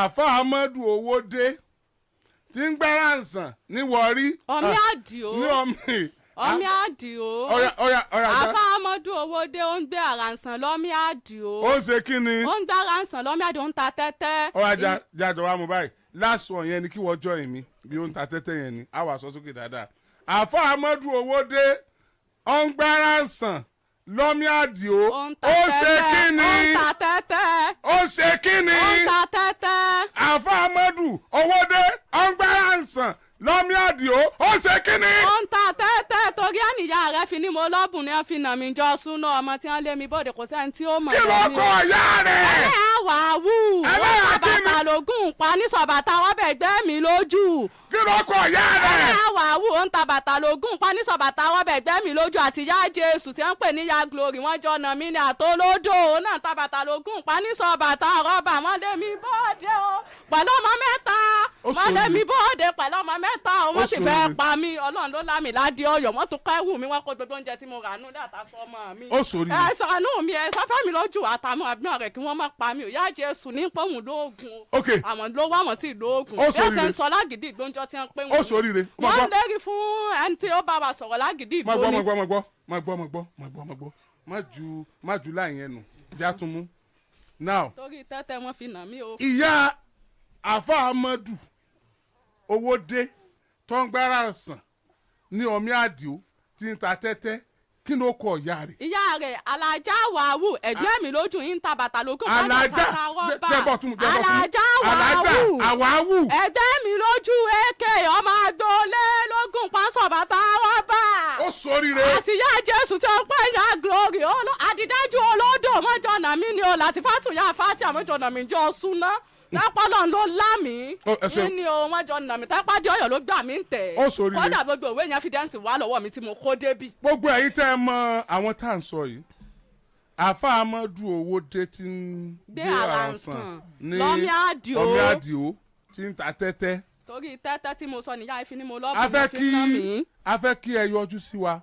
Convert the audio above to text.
àfa amadu Owódé tí ń gbára ǹsàn ní wọrí. Ọmí Àdìó. ní Ọmí Àdìó. ọ̀yà. àfa amadu Owódé ó ń gbé àràǹsàn lọ́mí Àdìó. ó ṣe kí ni. ó ń gbé àràǹsàn lọ́mí Àdìó ń ta tẹ́tẹ́. ọ̀yà jàjọ wa mú báyìí lásán yẹn ni kí wọ́n jọ èmi bí ó ń ta tẹ́tẹ́ yẹn ni á wà sọ sókè dáadáa. àfa amadu Owódé ó ń gbára ǹsàn lọ́mí Àdìó. ó ṣe kí ni. ó ń ta tẹ́tẹ́. ó ṣe kí ni. ó ń ta tẹ́tẹ́. àfa amadu Owódé ó ń gbára ǹsàn lọ́mí Àdìó. ó ṣe kí ni. ó ń ta tẹ́tẹ́ torí àníyá rẹ̀ fi ní mo lọ́bùn ní wọ́n fi nà mí jọ súná ọmọ tí wọ́n lé mi bọ́dẹ̀ kò sẹ́ni tí ó mọ̀. kí ló kọ ọ̀yá rẹ̀. ẹlẹ́yà wà wù. ẹlẹ́yà kí ni. bàtà lógún pa ní sọ̀bàtà wọ́n bẹ̀ gbẹ́ mi lójú. kí ló kọ ọ̀yá rẹ̀. ẹlẹ́yà wà wù ó ń ta bàtà lógún pa ní sọ̀bàtà wọ́n bẹ̀ gbẹ́ mi lójú àti yá Jésù tí wọ́n ń pè ní ya Glory wọ́n jọ nà mí ní àtolódò ó náà ta bàtà lógún pa ní sọ̀bàtà rọ́bà wọ́n lé mi bọ́ọ̀dẹ̀ o pẹ̀lú ọmọ mẹ́ta wọ́n lé mi bọ́ọ̀dẹ̀ pẹ̀lú ọmọ mẹ́ta wọ́n sì fẹ́ pa mí Ọlọ́run ló lámì ládìí Ọ̀yọ́ wọ́n tún kẹ́wù mi wọ́n kó gbogbo oúnjẹ tí mo rà nù dàtà sọmọ mi. ó sòrí mi. ẹ ṣàánú mi ẹ sọ fẹ́ mi lójú àtàwọn àbíyàn rẹ̀ kí wọ́n má pa mí ò yá Jésù ní pòun lóògùn. ok àwọn ló wá wọn sí lóògùn. ó sòrí bí ẹ ṣe mi. ń sọ lágídí ìgbóúnjọ tí wọ́n pé ó sòrí mi. wọ́n lérí fún ẹni tí ó bá wa sọ̀rọ̀ lágídí ìgbóni. má ju láì yẹn nù já tún mú. now torí tẹ́tẹ́ wọn fi nà mí o. ìyá àfa amadu Owódé tó ń gbára sàn ní Ọmí Àdìó tí ń ta tẹ́tẹ́ kí ló kọ ìyá rẹ̀. ìyá rẹ̀ alájà wàhù ẹ̀gbẹ́ mi lójú yín ń ta bàtà lógún alájà alájà wàhù àwáwù ẹ̀gbẹ́ mi lójú èké ọmọ agboolé lógún pásọ̀ bàtà rọ́bà. ó sóríire. àti ìyá Jésù tí ó pẹ́ ya Glory àdídájú olódò mọ́jọ nà mí ni o láti fàtúnyà fàtí àmọ́jọ nà mí jọ súná lápọ́lọ́ ló lámì ní o wọ́n jọ nà mí tápádé Ọ̀yọ́ ló gbà mí ń tẹ̀. ó sóríire. kódà gbogbo òwe yẹn fídẹ́ǹsì wà lọ́wọ́ mi tí mo kó débì. gbogbo ẹ̀yin tẹ́ ẹ mọ àwọn tá à ń sọ yìí àfa amadu Owódé tí ń gbé àràǹsàn ní Ọmí Àdìó Ọmí Àdìó tí ń ta tẹ́tẹ́. torí tẹ́tẹ́ tí mo sọ nìyá ìfini mo lọ́ọ̀bù mo fi ná mi. a fẹ́ kí ẹ yọjú sí wa